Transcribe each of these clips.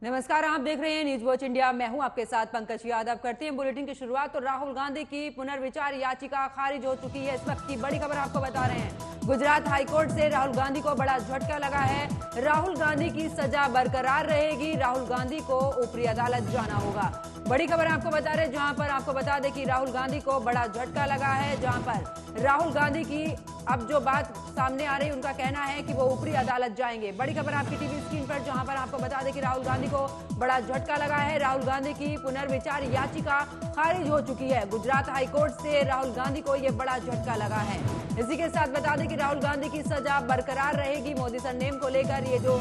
नमस्कार, आप देख रहे हैं न्यूज वॉच इंडिया। मैं हूं आपके साथ पंकज यादव। करते हैं बुलेटिन की शुरुआत। तो राहुल गांधी की पुनर्विचार याचिका खारिज हो चुकी है। इस वक्त की बड़ी खबर आपको बता रहे हैं। गुजरात हाईकोर्ट से राहुल गांधी को बड़ा झटका लगा है। राहुल गांधी की सजा बरकरार रहेगी। राहुल गांधी को ऊपरी अदालत जाना होगा। बड़ी खबर आपको बता रहे हैं, जहां पर आपको बता दें कि राहुल गांधी को बड़ा झटका लगा है। जहां पर राहुल गांधी की अब जो बात सामने आ रही है, उनका कहना है कि वो ऊपरी अदालत जाएंगे। बड़ी खबर आपकी टीवी स्क्रीन पर, जहां पर आपको बता दें कि राहुल गांधी को बड़ा झटका लगा है। राहुल गांधी की पुनर्विचार याचिका खारिज हो चुकी है। गुजरात हाईकोर्ट से राहुल गांधी को यह बड़ा झटका लगा है। इसी के साथ बता दें कि राहुल गांधी की सजा बरकरार रहेगी। मोदी सरनेम को लेकर ये जो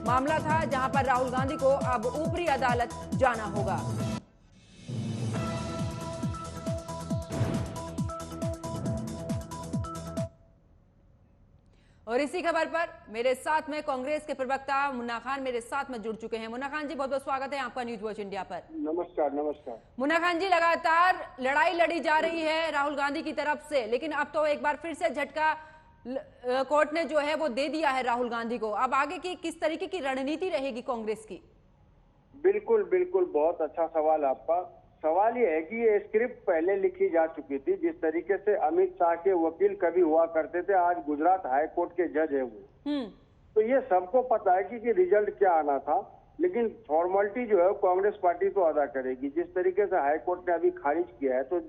मामला था, जहां पर राहुल गांधी को अब ऊपरी अदालत जाना होगा। और इसी खबर पर मेरे साथ में कांग्रेस के प्रवक्ता मुन्ना खान मेरे साथ में जुड़ चुके हैं। मुन्ना खान जी, बहुत बहुत स्वागत है आपका न्यूज वॉच इंडिया पर। नमस्कार। नमस्कार मुन्ना खान जी, लगातार लड़ाई लड़ी जा रही है राहुल गांधी की तरफ से, लेकिन अब तो एक बार फिर से झटका कोर्ट ने जो है वो दे दिया है राहुल गांधी को। अब आगे की किस तरीके की रणनीति रहेगी कांग्रेस की? बिल्कुल बिल्कुल, बहुत अच्छा सवाल आपका। सवाल ये है कि ये स्क्रिप्ट पहले लिखी जा चुकी थी। जिस तरीके से अमित शाह के वकील कभी हुआ करते थे, आज गुजरात हाई कोर्ट के जज है वो। तो ये सबको पता है कि रिजल्ट क्या आना था, लेकिन फॉर्मेलिटी जो है कांग्रेस पार्टी तो अदा करेगी। जिस तरीके से हाई कोर्ट ने अभी खारिज किया है, तो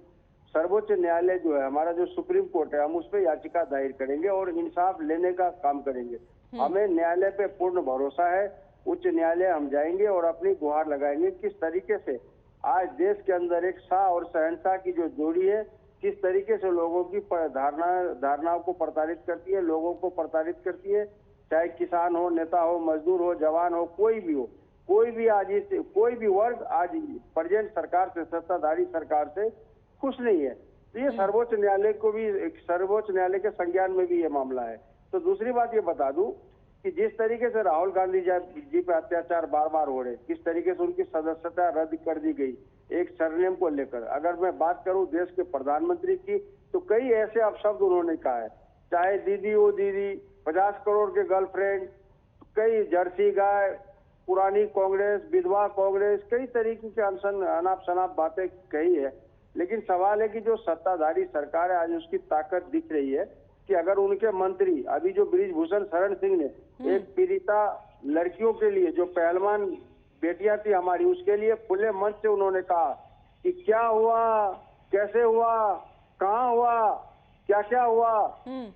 सर्वोच्च न्यायालय जो है, हमारा जो सुप्रीम कोर्ट है, हम उस पर याचिका दायर करेंगे और इंसाफ लेने का काम करेंगे। हमें न्यायालय पे पूर्ण भरोसा है। उच्च न्यायालय हम जाएंगे और अपनी गुहार लगाएंगे। किस तरीके से आज देश के अंदर एक शाह और शहंशाह की जो जोड़ी है, किस तरीके से लोगों की धारणाओं को प्रताड़ित करती है, लोगों को प्रताड़ित करती है। चाहे किसान हो, नेता हो, मजदूर हो, जवान हो, कोई भी हो, कोई भी वर्ग आज प्रेजेंट सरकार से, सत्ताधारी सरकार से खुश नहीं है। तो ये सर्वोच्च न्यायालय को भी, सर्वोच्च न्यायालय के संज्ञान में भी ये मामला है। तो दूसरी बात ये बता दूं कि जिस तरीके से राहुल गांधी जी पे अत्याचार बार बार हो रहे, किस तरीके से उनकी सदस्यता रद्द कर दी गई एक सरनेम को लेकर। अगर मैं बात करूं देश के प्रधानमंत्री की, तो कई ऐसे अपशब्द उन्होंने कहा है। चाहे दीदी ओ दीदी, 50 करोड़ के गर्लफ्रेंड, कई जर्सी गाय, पुरानी कांग्रेस, विधवा कांग्रेस, कई तरीके के अनाप शनाप बातें कही है। लेकिन सवाल है कि जो सत्ताधारी सरकार है, आज उसकी ताकत दिख रही है कि अगर उनके मंत्री, अभी जो बृजभूषण शरण सिंह ने एक पीड़िता लड़कियों के लिए, जो पहलवान बेटियां थी हमारी, उसके लिए खुले मंच से उन्होंने कहा कि क्या हुआ, कैसे हुआ, कहाँ हुआ, क्या क्या हुआ।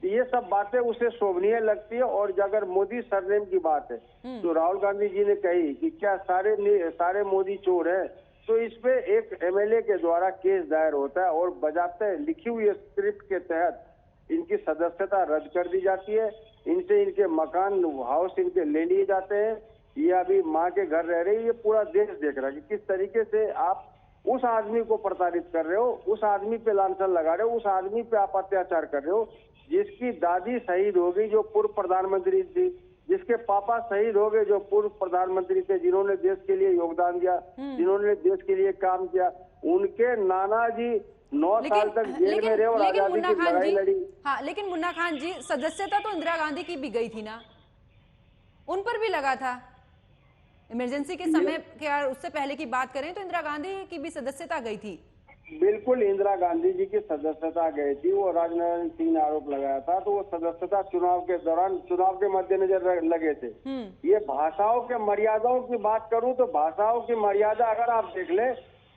ये सब बातें उसे शोभनीय लगती है। और अगर मोदी सरनेम की बात है, तो राहुल गांधी जी ने कही कि क्या सारे मोदी चोर हैं, तो इस पे एक एमएलए के द्वारा केस दायर होता है और बजाते लिखी हुई स्क्रिप्ट के तहत इनकी सदस्यता रद्द कर दी जाती है। इनसे इनके मकान, हाउस इनके ले लिए जाते हैं। ये अभी माँ के घर रह रही है। ये पूरा देश देख रहा है कि किस तरीके से आप उस आदमी को प्रताड़ित कर रहे हो, उस आदमी पे लांछन लगा रहे हो, उस आदमी पे आप अत्याचार कर रहे हो, जिसकी दादी शहीद हो गई जो पूर्व प्रधानमंत्री थी, जिसके पापा शहीद हो गए जो पूर्व प्रधानमंत्री थे, जिन्होंने देश के लिए योगदान दिया, जिन्होंने देश के लिए काम किया। उनके नाना जी 9 साल तक जेल में रहे और आजादी की लड़ाई लड़ी। हाँ, लेकिन मुन्ना खान जी, सदस्यता तो इंदिरा गांधी की भी गई थी ना, उन पर भी लगा था इमरजेंसी के समय के। उससे पहले की बात करें तो इंदिरा गांधी की भी सदस्यता गई थी। बिल्कुल, इंदिरा गांधी जी की सदस्यता गई थी। वो राजनारायण सिंह ने आरोप लगाया था, तो वो सदस्यता चुनाव के दौरान, चुनाव के मद्देनजर लगे थे। ये भाषाओं के मर्यादाओं की बात करूं तो भाषाओं की मर्यादा अगर आप देख ले,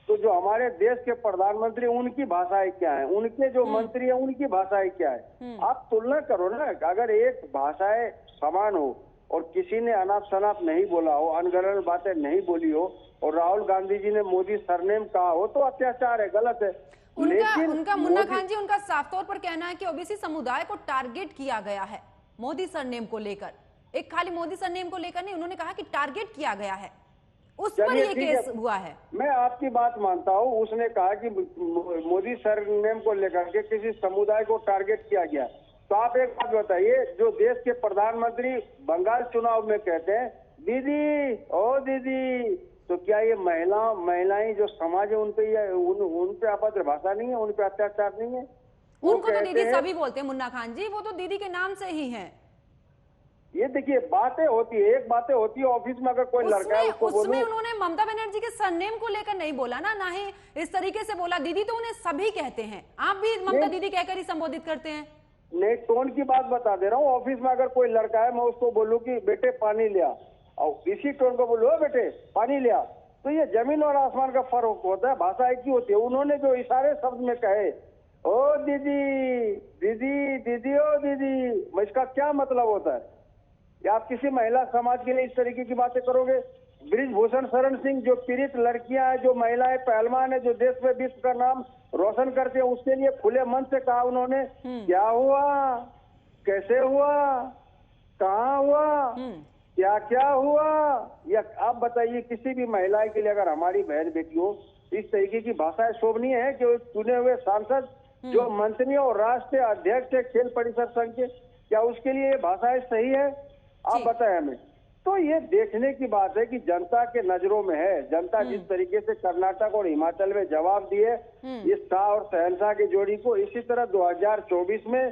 तो जो हमारे देश के प्रधानमंत्री, उनकी भाषाएं क्या है, उनके जो मंत्री है उनकी भाषाएं क्या है। आप तुलना करो ना। अगर एक भाषाएं समान हो और किसी ने अनाप शनाप नहीं बोला हो, अनगढ़ बातें नहीं बोली हो, और राहुल गांधी जी ने मोदी सरनेम कहा हो, तो अत्याचार है, गलत है। उनका मुन्ना खान जी, उनका साफ तौर पर कहना है कि ओबीसी समुदाय को टारगेट किया गया है मोदी सरनेम को लेकर। एक खाली मोदी सरनेम को लेकर नहीं, उन्होंने कहा कि टारगेट किया गया है, उस पर ये केस हुआ है। मैं आपकी बात मानता हूँ। उसने कहा कि मोदी सरनेम को लेकर के किसी समुदाय को टारगेट किया गया। तो आप एक बात बताइए, जो देश के प्रधानमंत्री बंगाल चुनाव में कहते हैं दीदी ओ दीदी, तो क्या ये महिलाएं जो समाज है उन पे अभद्र भाषा नहीं है, उन पे अत्याचार नहीं है? उनको तो दीदी सभी बोलते हैं मुन्ना खान जी, वो तो दीदी के नाम से ही हैं। ये देखिए बातें होती है, एक बातें होती है ऑफिस में, अगर कोई लड़का है उसको उसमें बोलो। उन्होंने ममता बनर्जी के सरनेम को लेकर नहीं बोला ना ही इस तरीके से बोला। दीदी तो उन्हें सभी कहते हैं, आप भी ममता दीदी कहकर ही संबोधित करते हैं। नहीं, टोन की बात बता दे रहा हूँ। ऑफिस में अगर कोई लड़का है, मैं उसको बोलूँ कि बेटे पानी ले आ, और इसी टोन को बोलूँ बेटे पानी ले आ, तो ये जमीन और आसमान का फर्क होता है, भाषा एक ही होती है। उन्होंने जो इशारे शब्द में कहे, ओ दीदी दीदी दीदी ओ दीदी, इसका क्या मतलब होता है? या आप किसी महिला समाज के लिए इस तरीके की बातें करोगे? ब्रिजभूषण शरण सिंह, जो पीड़ित लड़कियां हैं, जो महिलाएं पहलवान है, जो देश में विश्व का नाम रोशन करते हैं, उसके लिए खुले मन से कहा उन्होंने, क्या हुआ, कैसे हुआ, कहाँ हुआ, क्या क्या हुआ? या आप बताइए, किसी भी महिला के लिए अगर हमारी बहन बेटी हो, इस तरीके की भाषाएं शोभनीय है कि चुने हुए सांसद जो मंत्री और राष्ट्रीय अध्यक्ष है खेल परिषद संघ के, क्या उसके लिए ये भाषाएं सही है? आप बताएं हमें। तो ये देखने की बात है कि जनता के नजरों में है। जनता जिस तरीके से कर्नाटक और हिमाचल में जवाब दिए इस शाह और शहनशाह की जोड़ी को, इसी तरह 2024 में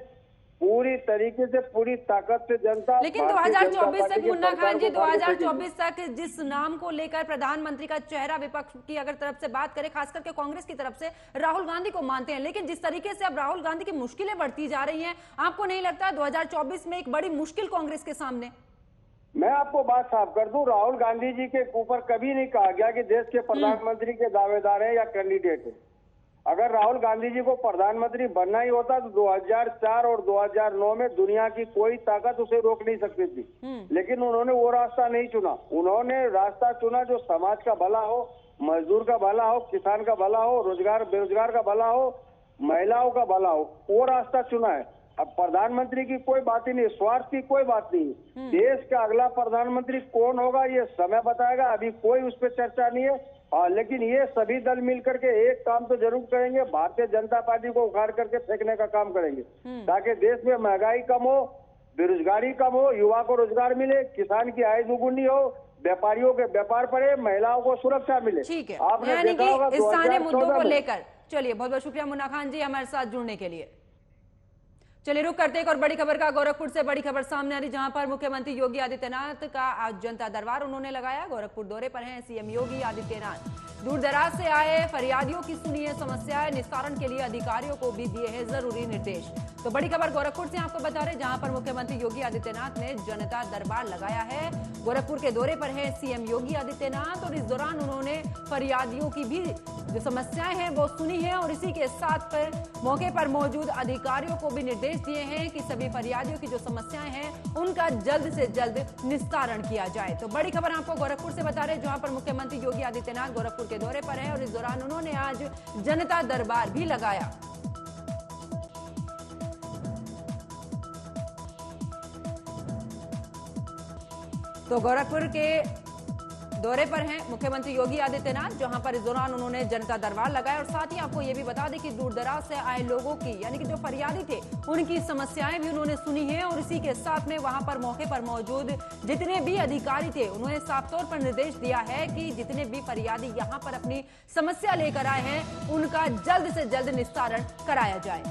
पूरी तरीके से पूरी ताकत से जनता, लेकिन 2024 तक मुन्ना खान जी, 2024 तक जिस नाम को लेकर प्रधानमंत्री का चेहरा विपक्ष की अगर तरफ से बात करें, खास करके कांग्रेस की तरफ से राहुल गांधी को मानते हैं, लेकिन जिस तरीके से अब राहुल गांधी की मुश्किलें बढ़ती जा रही हैं, आपको नहीं लगता 2024 में एक बड़ी मुश्किल कांग्रेस के सामने? मैं आपको बात साफ कर दूं, राहुल गांधी जी के ऊपर कभी नहीं कहा गया कि देश के प्रधानमंत्री के दावेदार हैं या कैंडिडेट है। अगर राहुल गांधी जी को प्रधानमंत्री बनना ही होता तो 2004 और 2009 में दुनिया की कोई ताकत उसे रोक नहीं सकती थी, लेकिन उन्होंने वो रास्ता नहीं चुना। उन्होंने रास्ता चुना जो समाज का भला हो, मजदूर का भला हो, किसान का भला हो, रोजगार बेरोजगार का भला हो, महिलाओं का भला हो, वो रास्ता चुना है। अब प्रधानमंत्री की कोई बात ही नहीं, स्वार्थ की कोई बात नहीं। देश का अगला प्रधानमंत्री कौन होगा ये समय बताएगा, अभी कोई उस पर चर्चा नहीं है। लेकिन ये सभी दल मिलकर के एक काम तो जरूर करेंगे, भारतीय जनता पार्टी को उखाड़ करके फेंकने का काम करेंगे, ताकि देश में महंगाई कम हो, बेरोजगारी कम हो, युवा को रोजगार मिले, किसान की आय दुगुनी हो, व्यापारियों के व्यापार बढ़े, महिलाओं को सुरक्षा मिले। ठीक है, आपने देखा होगा इस सारे मुद्दों को 2014 लेकर। चलिए, बहुत बहुत शुक्रिया मुन्ना खान जी हमारे साथ जुड़ने के लिए। चलिए रुक करते एक और बड़ी खबर का। गोरखपुर से बड़ी खबर सामने आ रही, जहां पर मुख्यमंत्री योगी आदित्यनाथ का आज जनता दरबार उन्होंने लगाया। गोरखपुर दौरे पर हैं सीएम योगी आदित्यनाथ। दूर दराज से आए फरियादियों की सुनिए समस्याएं, निस्तारण के लिए अधिकारियों को भी दिए हैं जरूरी निर्देश। तो बड़ी खबर गोरखपुर से आपको बता रहे, जहां पर मुख्यमंत्री योगी आदित्यनाथ ने जनता दरबार लगाया है। गोरखपुर के दौरे पर है सीएम योगी आदित्यनाथ और इस दौरान उन्होंने फरियादियों की भी जो समस्याएं हैं वो सुनी है और इसी के साथ पर मौके पर मौजूद अधिकारियों को भी निर्देश दिए हैं कि सभी फरियादियों की जो समस्याएं हैं उनका जल्द से जल्द निस्तारण किया जाए। तो बड़ी खबर आपको गोरखपुर से बता रहे, जहां पर मुख्यमंत्री योगी आदित्यनाथ गोरखपुर के दौरे पर हैं और इस दौरान उन्होंने आज जनता दरबार भी लगाया। तो गोरखपुर के दौरे पर हैं मुख्यमंत्री योगी आदित्यनाथ, जहां पर इस दौरान उन्होंने जनता दरबार लगाया और साथ ही आपको यह भी बता दें कि दूर दराज से आए लोगों की, यानी कि जो फरियादी थे, उनकी समस्याएं भी उन्होंने सुनी है और इसी के साथ में वहां पर मौके पर मौजूद जितने भी अधिकारी थे उन्होंने साफ तौर पर निर्देश दिया है कि जितने भी फरियादी यहां पर अपनी समस्या लेकर आए हैं उनका जल्द से जल्द निस्तारण कराया जाए।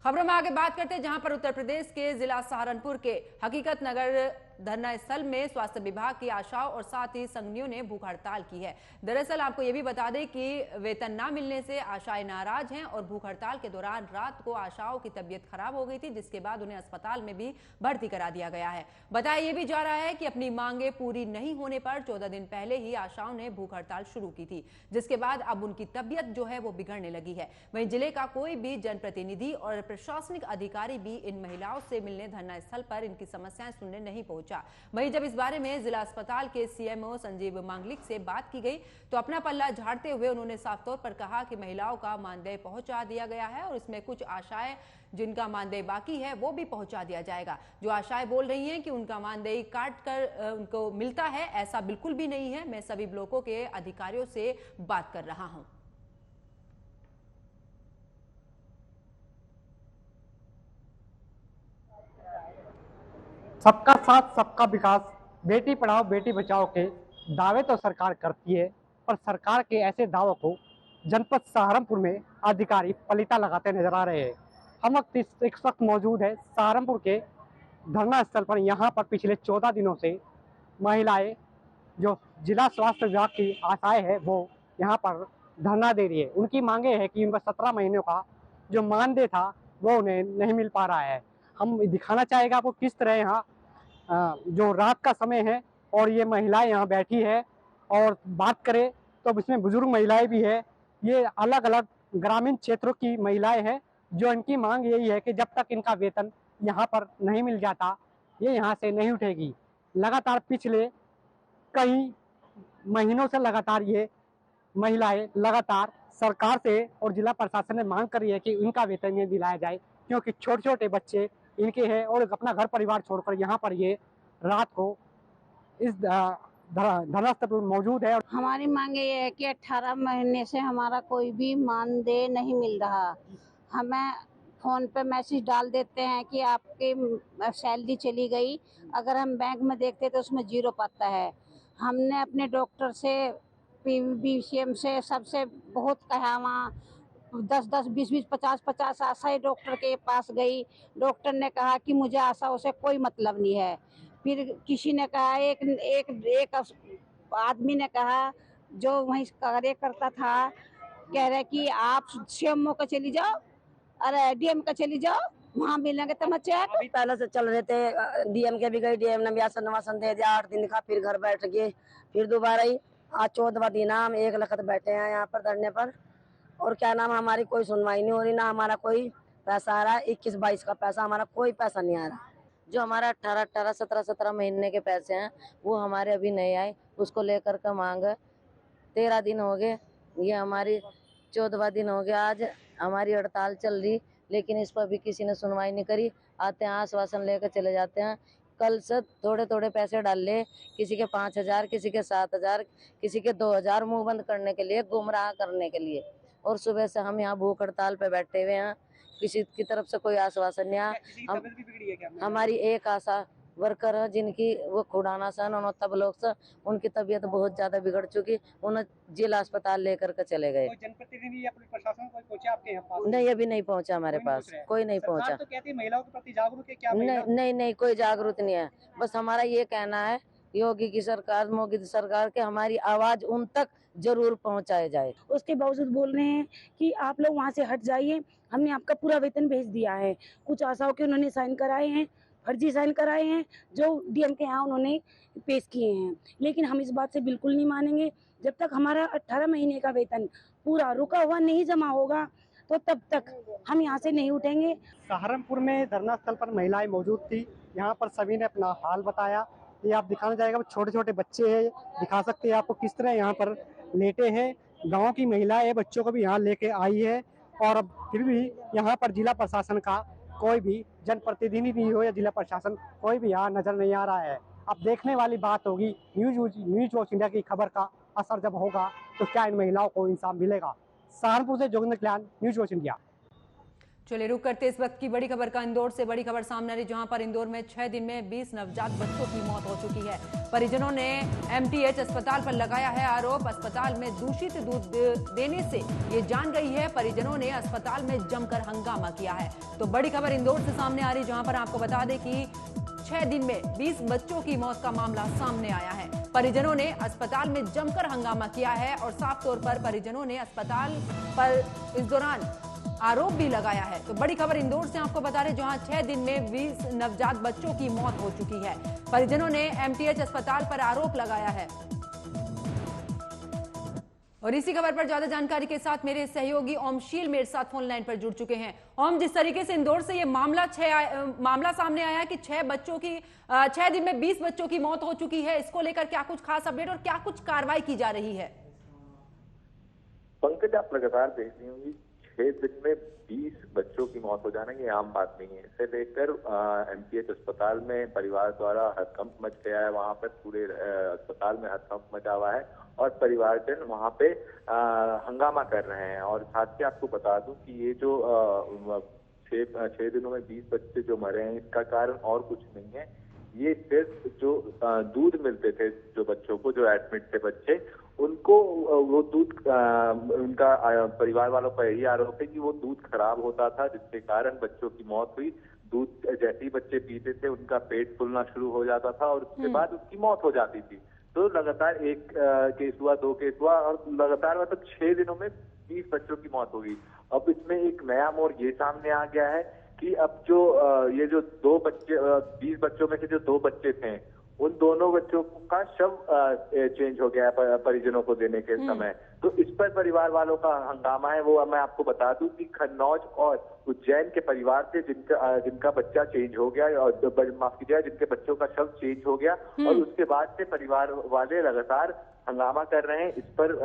खबरों में आगे बात करते हैं, जहां पर उत्तर प्रदेश के जिला सहारनपुर के हकीकत नगर धरना स्थल में स्वास्थ्य विभाग की आशाओं और साथ ही संघियों ने भूख हड़ताल की है। दरअसल आपको यह भी बता दें कि वेतन ना मिलने से आशाएं नाराज हैं और भूख हड़ताल के दौरान रात को आशाओं की तबीयत खराब हो गई थी, जिसके बाद उन्हें अस्पताल में भी भर्ती करा दिया गया है। बताया यह भी जा रहा है कि अपनी मांगे पूरी नहीं होने पर 14 दिन पहले ही आशाओं ने भूख हड़ताल शुरू की थी, जिसके बाद अब उनकी तबीयत जो है वो बिगड़ने लगी है। वहीं जिले का कोई भी जनप्रतिनिधि और प्रशासनिक अधिकारी भी इन महिलाओं से मिलने धरना स्थल पर इनकी समस्याएं सुनने नहीं पहुंचा। वहीं जब इस बारे में जिला अस्पताल के सीएमओ संजीव मांगलिक से बात की गई तो अपना पल्ला झाड़ते हुए उन्होंने साफ तौर पर कहा कि महिलाओं का मानदेय पहुंचा दिया गया है और इसमें कुछ आशाएं जिनका मानदेय बाकी है वो भी पहुंचा दिया जाएगा। जो आशाएं बोल रही हैं कि उनका मानदेय काट कर उनको मिलता है, ऐसा बिल्कुल भी नहीं है। मैं सभी ब्लॉकों के अधिकारियों से बात कर रहा हूं। सबका साथ सबका विकास, बेटी पढ़ाओ बेटी बचाओ के दावे तो सरकार करती है, पर सरकार के ऐसे दावों को जनपद सहारनपुर में अधिकारी पलीता लगाते नजर आ रहे हैं। हम इस वक्त मौजूद है सहारनपुर के धरना स्थल पर। यहाँ पर पिछले 14 दिनों से महिलाएं जो जिला स्वास्थ्य विभाग की आशाएं है वो यहाँ पर धरना दे रही है। उनकी मांगे है कि उनका 17 महीनों का जो मानदेय था वो उन्हें नहीं मिल पा रहा है। हम दिखाना चाहेगा आपको किस तरह यहाँ जो रात का समय है और ये महिलाएं यहाँ बैठी है। और बात करें तो इसमें बुजुर्ग महिलाएं भी है। ये अलग अलग ग्रामीण क्षेत्रों की महिलाएं हैं जो इनकी मांग यही है कि जब तक इनका वेतन यहाँ पर नहीं मिल जाता ये यहाँ से नहीं उठेगी। लगातार पिछले कई महीनों से लगातार ये महिलाएं लगातार सरकार से और जिला प्रशासन से मांग कर रही है कि इनका वेतन इन्हें दिलाया जाए, क्योंकि छोटे छोटे बच्चे इनके हैं और अपना घर परिवार छोड़कर यहाँ पर ये रात को इस धरना स्थल पर मौजूद है। हमारी मांग ये है कि 18 महीने से हमारा कोई भी मानदेय नहीं मिल रहा। हमें फोन पे मैसेज डाल देते हैं कि आपकी सैलरी चली गई, अगर हम बैंक में देखते तो उसमें जीरो पाता है। हमने अपने डॉक्टर से PBCM से सबसे बहुत कहा, वहाँ 10-10, 20-20, 50-50 आशाएं डॉक्टर के पास गई। डॉक्टर ने कहा कि मुझे आशाओं से कोई मतलब नहीं है। फिर किसी ने कहा, एक आदमी ने कहा जो वहीं कार्य करता था, कह रहे कि आप CMO का चली जाओ, अरे DM का चली जाओ, वहाँ मिलेंगे तो चेक। अभी पहले से चल रहे थे, DM के भी गई, DM ने भी नवासन दे दिया, 8 दिन का, फिर घर बैठ गए, फिर दोबारा ही आज 14वां दिन हम 1 लखत बैठे हैं यहाँ पर धरने पर। और क्या नाम, हमारी कोई सुनवाई नहीं हो रही, ना हमारा कोई पैसा आ रहा है। 21-22 का पैसा, हमारा कोई पैसा नहीं आ रहा। जो हमारा 18-18, 17-17 महीने के पैसे हैं वो हमारे अभी नहीं आए, उसको लेकर का मांग 13 दिन हो गए, ये हमारी 14वां दिन हो गया। आज हमारी हड़ताल चल रही, लेकिन इस पर भी किसी ने सुनवाई नहीं करी। आते हैं आश्वासन लेकर चले जाते हैं। कल से थोड़े थोड़े पैसे डाल ले, किसी के 5,000, किसी के 7,000, किसी के 2,000, मुंह बंद करने के लिए, गुमराह करने के लिए। और सुबह से हम यहाँ भूख हड़ताल पे बैठे हुए हैं, किसी की तरफ से कोई आश्वासन नहीं आया। हमारी एक आशा वर्कर है जिनकी वो खुडाना सन और तब लोग से उनकी तबीयत बहुत ज्यादा बिगड़ चुकी, उन्हें जिला अस्पताल लेकर के चले गए। जनप्रतिनिधि या पुलिस प्रशासन कोई पहुंचा आपके यहाँ पास? नहीं, अभी नहीं पहुंचा हमारे पास, कोई नहीं पहुंचा। तो कहती है महिलाओं के प्रति जागरूक है क्या? नहीं, कोई जागरूक नहीं है। बस हमारा ये कहना है योगी की सरकार, मोदी की सरकार के हमारी आवाज उन तक जरूर पहुंचाए जाए। उसके बावजूद बोल रहे हैं कि आप लोग वहाँ से हट जाइए, हमने आपका पूरा वेतन भेज दिया है। कुछ आशाओं के उन्होंने साइन कराए हैं, फर्जी साइन कराए हैं, जो DM के यहाँ उन्होंने पेश किए हैं। लेकिन हम इस बात से बिल्कुल नहीं मानेंगे। जब तक हमारा 18 महीने का वेतन पूरा रुका हुआ नहीं जमा होगा तो तब तक हम यहाँ से नहीं उठेंगे। सहारनपुर में धरना स्थल पर महिलाएं मौजूद थी। यहाँ पर सभी ने अपना हाल बताया। ये आप दिखाना चाहेगा, छोटे छोटे बच्चे हैं, दिखा सकते हैं आपको किस तरह यहाँ पर लेटे हैं। गांव की महिलाएं बच्चों को भी यहाँ लेके आई है और अब फिर भी यहाँ पर जिला प्रशासन का कोई भी जनप्रतिनिधि हो या जिला प्रशासन कोई भी यहाँ नजर नहीं आ रहा है। अब देखने वाली बात होगी न्यूज वॉच इंडिया की खबर का असर जब होगा तो क्या इन महिलाओं को इंसाफ मिलेगा। सहारनपुर से जोगिंदर कल्याण, न्यूज वॉच इंडिया। चलिए रुक करते इस वक्त की बड़ी खबर का। इंदौर से बड़ी खबर सामने आ रही, जहां पर इंदौर में 6 दिन में 20 नवजात बच्चों की मौत हो चुकी है। परिजनों ने MTH अस्पताल पर लगाया है आरोप। अस्पताल में दूषित दूध देने से ये जान गई है। परिजनों ने अस्पताल में जमकर हंगामा किया है। तो बड़ी खबर इंदौर से सामने आ रही, जहां पर आपको बता दें कि 6 दिन में 20 बच्चों की मौत का मामला सामने आया है। परिजनों ने अस्पताल में जमकर हंगामा किया है और साफ तौर पर परिजनों ने अस्पताल पर इस दौरान आरोप भी लगाया है। तो बड़ी खबर इंदौर से आपको बता रहे, जहां 6 दिन में 20 नवजात बच्चों की मौत हो चुकी है। परिजनों ने MTH अस्पताल पर आरोप लगाया है। और इसी खबर पर ज्यादा जानकारी के साथ मेरे सहयोगी ओमशील मेरे साथ फोन लाइन पर जुड़ चुके हैं। ओम, जिस तरीके से इंदौर से ये मामला सामने आया है कि 6 दिन में 20 बच्चों की मौत हो चुकी है, इसको लेकर क्या कुछ खास अपडेट और क्या कुछ कार्रवाई की जा रही है? पंकज, आप लगातार देख रही होंगी 6 दिन में 20 बच्चों की मौत हो जाना ये आम बात नहीं है। इसे लेकर MTH अस्पताल में परिवार द्वारा हड़कंप मच गया है। वहां पर पूरे अस्पताल में हड़कंप मचा हुआ है और परिवारजन वहां पे हंगामा कर रहे हैं। और साथ ही आपको बता दूं कि ये जो 6 दिनों में 20 बच्चे जो मरे हैं, इसका कारण और कुछ नहीं है, ये सिर्फ जो दूध मिलते थे जो बच्चों को, जो एडमिट थे बच्चे, उनको वो दूध उनका परिवार वालों का यही आरोप है कि वो दूध खराब होता था, जिसके कारण बच्चों की मौत हुई। दूध जैसे ही बच्चे पीते थे उनका पेट फूलना शुरू हो जाता था और उसके बाद उनकी मौत हो जाती थी। तो लगातार एक केस हुआ, 2 केस हुआ और लगातार मतलब 6 दिनों में 20 बच्चों की मौत हो गई। अब इसमें एक नया मोड़ ये सामने आ गया है कि अब जो ये जो 2 बच्चे 20 बच्चों में से जो 2 बच्चे थे, उन दोनों बच्चों का शव चेंज हो गया है परिजनों को देने के समय। तो इस पर परिवार वालों का हंगामा है। वो मैं आपको बता दूं कि कन्नौज और उज्जैन के परिवार से जिनका बच्चा चेंज हो गया, और माफ कीजिएगा जिनके बच्चों का शव चेंज हो गया, और उसके बाद से परिवार वाले लगातार हंगामा कर रहे हैं। इस पर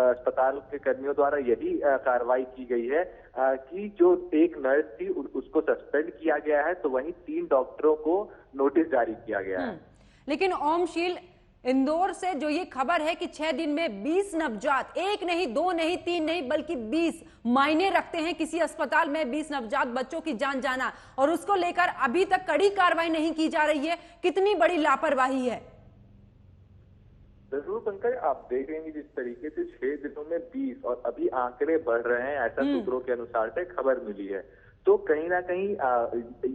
अस्पताल के कर्मियों द्वारा यही कार्रवाई की गई है कि जो एक नर्स थी उसको सस्पेंड किया गया है, तो वहीं 3 डॉक्टरों को नोटिस जारी किया गया है। लेकिन ओमशील, इंदौर से जो ये खबर है कि 6 दिन में 20 नवजात, 1 नहीं 2 नहीं 3 नहीं बल्कि 20 मायने रखते हैं किसी अस्पताल में 20 नवजात बच्चों की जान जाना, और उसको लेकर अभी तक कड़ी कार्रवाई नहीं की जा रही है। कितनी बड़ी लापरवाही है। जरूर पंकज, आप देख रहे हैं जिस तरीके से 6 दिनों में 20 और अभी आंकड़े बढ़ रहे हैं, ऐसा सूत्रों के अनुसार से खबर मिली है। तो कहीं ना कहीं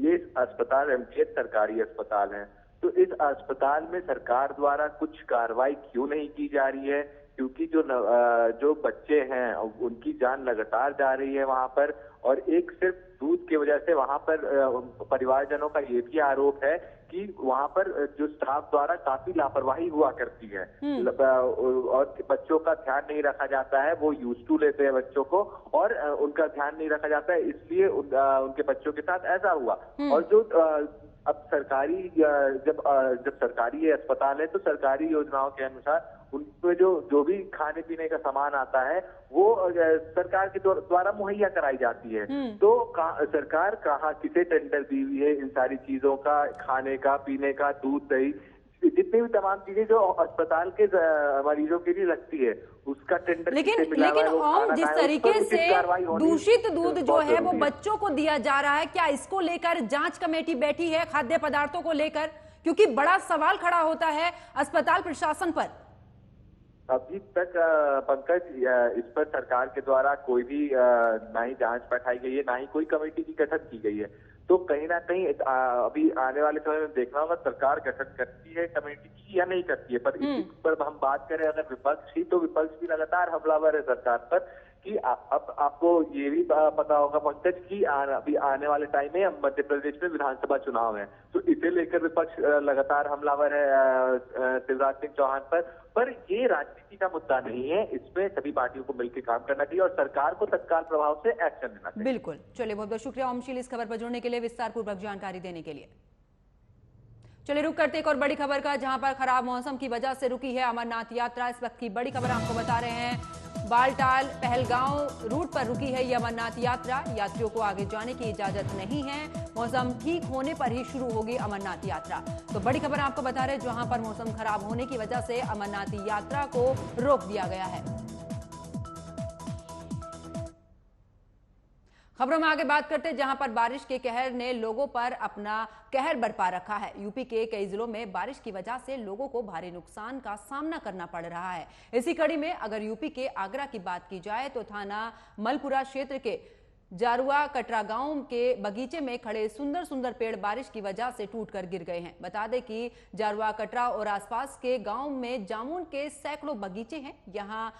ये अस्पताल एमसीएच सरकारी अस्पताल है, तो इस अस्पताल में सरकार द्वारा कुछ कार्रवाई क्यों नहीं की जा रही है? क्योंकि जो बच्चे हैं उनकी जान लगातार जा रही है वहां पर, और एक सिर्फ दूध की वजह से वहां पर परिवारजनों का ये भी आरोप है कि वहां पर जो स्टाफ द्वारा काफी लापरवाही हुआ करती है और बच्चों का ध्यान नहीं रखा जाता है। वो यूज टू लेते हैं बच्चों को और उनका ध्यान नहीं रखा जाता है, इसलिए उनके बच्चों के साथ ऐसा हुआ। और जो अब सरकारी जब सरकारी अस्पताल है तो सरकारी योजनाओं के अनुसार उनमें जो भी खाने पीने का सामान आता है वो सरकार के द्वारा मुहैया कराई जाती है। तो सरकार कहाँ किसे टेंडर दी हुई है इन सारी चीजों का, खाने का, पीने का, दूध, दही, जितनी भी तमाम चीजें जो अस्पताल के मरीजों के लिए लगती है उसका टेंडर। लेकिन ओम, जिस तरीके से दूषित दूध जो है वो बच्चों को दिया जा रहा है, क्या इसको लेकर जांच कमेटी बैठी है खाद्य पदार्थों को लेकर? क्योंकि बड़ा सवाल खड़ा होता है अस्पताल प्रशासन पर। अभी तक पंकज इस पर सरकार के द्वारा कोई भी ना ही जांच बैठाई गई है, ना ही कोई कमेटी की गठन की गई है। तो कहीं ना कहीं अभी आने वाले समय में देखना होगा सरकार गठन करती है कमेटी की या नहीं करती है। पर इस पर हम बात करें अगर विपक्ष ही, तो विपक्ष भी लगातार हमलावर है सरकार पर कि अब आपको ये भी पता होगा पंकज कि अभी आने वाले टाइम में मध्य प्रदेश में विधानसभा चुनाव है, तो इसे लेकर विपक्ष लगातार हमलावर है शिवराज सिंह चौहान पर ये राजनीति का मुद्दा नहीं है। इसमें सभी पार्टियों को मिलकर काम करना चाहिए और सरकार को तत्काल प्रभाव से एक्शन लेना चाहिए। बिल्कुल, चलिए बहुत बहुत शुक्रिया ओमशील इस खबर पर जुड़ने के लिए, विस्तार पूर्वक जानकारी देने के लिए। चलिए रुक करते एक और बड़ी खबर का, जहां पर खराब मौसम की वजह से रुकी है अमरनाथ यात्रा। इस वक्त की बड़ी खबर आपको बता रहे हैं, बालटाल पहलगांव रूट पर रुकी है ये अमरनाथ यात्रा। यात्रियों को आगे जाने की इजाजत नहीं है, मौसम ठीक होने पर ही शुरू होगी अमरनाथ यात्रा। तो बड़ी खबर आपको बता रहे हैं, जहां पर मौसम खराब होने की वजह से अमरनाथ यात्रा को रोक दिया गया है। खबरों में आगे बात करते हैं, जहां पर बारिश के कहर ने लोगों पर अपना कहर बरपा रखा है। यूपी के कई जिलों में बारिश की वजह से लोगों को भारी नुकसान का सामना करना पड़ रहा है। इसी कड़ी में अगर यूपी के आगरा की बात की जाए तो थाना मलपुरा क्षेत्र के जारुआ कटरा गांव के बगीचे में खड़े सुंदर सुंदर पेड़ बारिश की वजह से टूटकर गिर गए हैं। बता दें कि जारुआ कटरा और आसपास के गांव में जामुन के सैकड़ों बगीचे हैं। यहाँ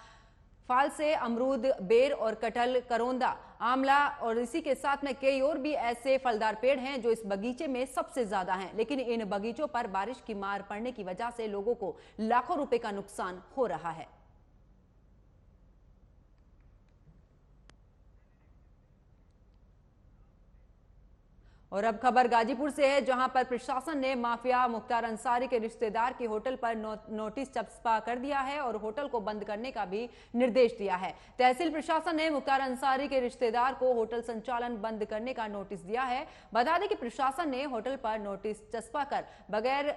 फाल से अमरूद, बेर और कटहल, करौंदा, आंवला और इसी के साथ में कई और भी ऐसे फलदार पेड़ हैं जो इस बगीचे में सबसे ज्यादा हैं। लेकिन इन बगीचों पर बारिश की मार पड़ने की वजह से लोगों को लाखों रुपए का नुकसान हो रहा है। और अब खबर गाजीपुर से है, जहां पर प्रशासन ने माफिया मुख्तार अंसारी के रिश्तेदार के होटल पर नोटिस चस्पा कर दिया है और होटल को बंद करने का भी निर्देश दिया है। तहसील प्रशासन ने मुख्तार अंसारी के रिश्तेदार को होटल संचालन बंद करने का नोटिस दिया है। बता दें कि प्रशासन ने होटल पर नोटिस चस्पा कर बगैर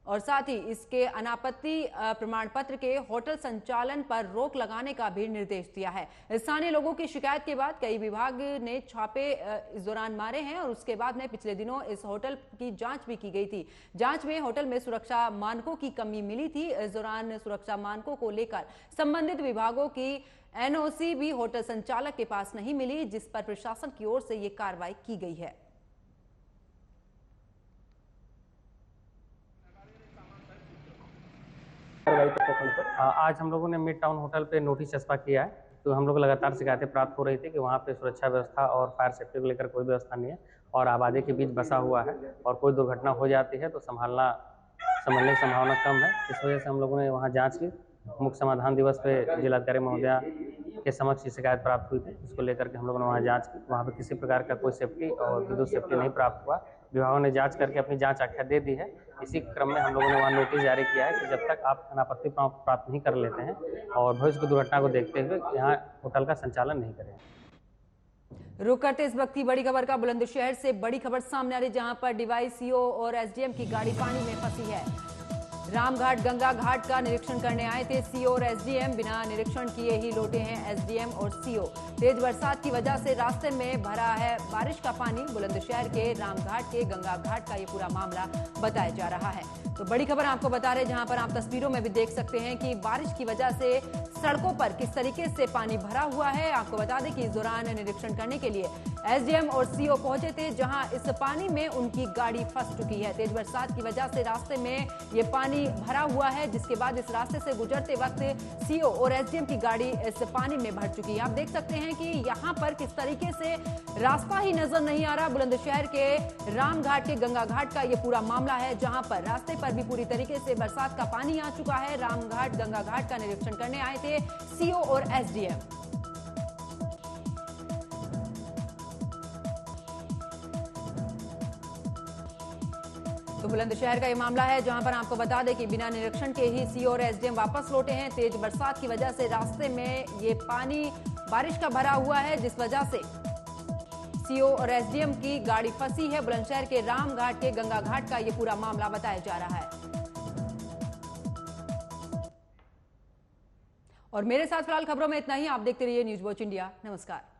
और साथ ही इसके अनापत्ति प्रमाण पत्र के होटल संचालन पर रोक लगाने का भी निर्देश दिया है। स्थानीय लोगों की शिकायत के बाद कई विभाग ने छापे इस दौरान मारे हैं और उसके बाद में पिछले दिनों इस होटल की जांच भी की गई थी। जांच में होटल में सुरक्षा मानकों की कमी मिली थी। इस दौरान सुरक्षा मानकों को लेकर संबंधित विभागों की एनओसी भी होटल संचालक के पास नहीं मिली, जिस पर प्रशासन की ओर से ये कार्रवाई की गई है। आज हम लोगों ने मिड टाउन होटल पे नोटिस चस्पा किया है। तो हम लोग लगातार शिकायतें प्राप्त हो रही थी कि वहाँ पे सुरक्षा व्यवस्था और फायर सेफ्टी को लेकर कोई व्यवस्था नहीं है और आबादी के बीच बसा हुआ है और कोई दुर्घटना हो जाती है तो संभलने की संभावना कम है। इस वजह से हम लोगों ने वहाँ जांच की। मुख्य समाधान दिवस पे जिलाधिकारी महोदया के समक्ष शिकायत प्राप्त हुई थी, इसको लेकर के हम लोगों ने वहाँ जांच की। वहाँ पे किसी प्रकार का कोई सेफ्टी और विद्युत सेफ्टी नहीं प्राप्त हुआ। विभागों ने जांच करके अपनी जांच आख्या दे दी है। इसी क्रम में हम लोगों ने वहाँ नोटिस जारी किया है कि जब तक आप अनापत्ति प्राप्त नहीं कर लेते हैं और भविष्य की दुर्घटना को देखते हुए यहाँ होटल का संचालन नहीं करें। रुक करते इस वक्त की बड़ी खबर का बुलंदशहर से बड़ी खबर सामने आ रही, जहां पर डीवाईसीओ और एसडीएम की गाड़ी पानी में फंसी है। रामघाट गंगा घाट का निरीक्षण करने आए थे सीओ और एसडीएम, बिना निरीक्षण किए ही लौटे हैं एसडीएम और सीओ। तेज बरसात की वजह से रास्ते में भरा है बारिश का पानी। बुलंदशहर के रामघाट के गंगा घाट का ये पूरा मामला बताया जा रहा है। तो बड़ी खबर आपको बता रहे, जहां पर आप तस्वीरों में भी देख सकते हैं कि बारिश की वजह से सड़कों पर किस तरीके से पानी भरा हुआ है। आपको बता दें कि इस दौरान निरीक्षण करने के लिए एसडीएम और सीओ पहुंचे थे, जहां इस पानी में उनकी गाड़ी फंस चुकी है। तेज बरसात की वजह से रास्ते में ये पानी भरा हुआ है, जिसके बाद इस रास्ते से गुजरते वक्त सीओ और एसडीएम की गाड़ी इस पानी में भर चुकी है। आप देख सकते हैं कि यहाँ पर किस तरीके से रास्ता ही नजर नहीं आ रहा। बुलंदशहर के रामघाट के गंगा घाट का ये पूरा मामला है, जहां पर रास्ते पर भी पूरी तरीके से बरसात का पानी आ चुका है। रामघाट गंगा घाट का निरीक्षण करने आए थे सीओ और एसडीएम। तो बुलंदशहर का ये मामला है, जहां पर आपको बता दें कि बिना निरीक्षण के ही सीओ और एसडीएम वापस लौटे हैं। तेज बरसात की वजह से रास्ते में ये पानी बारिश का भरा हुआ है, जिस वजह से सीओ और एसडीएम की गाड़ी फंसी है। बुलंदशहर के रामघाट के गंगा घाट का ये पूरा मामला बताया जा रहा है। और मेरे साथ फिलहाल खबरों में इतना ही। आप देखते रहिए न्यूज वॉच इंडिया। नमस्कार।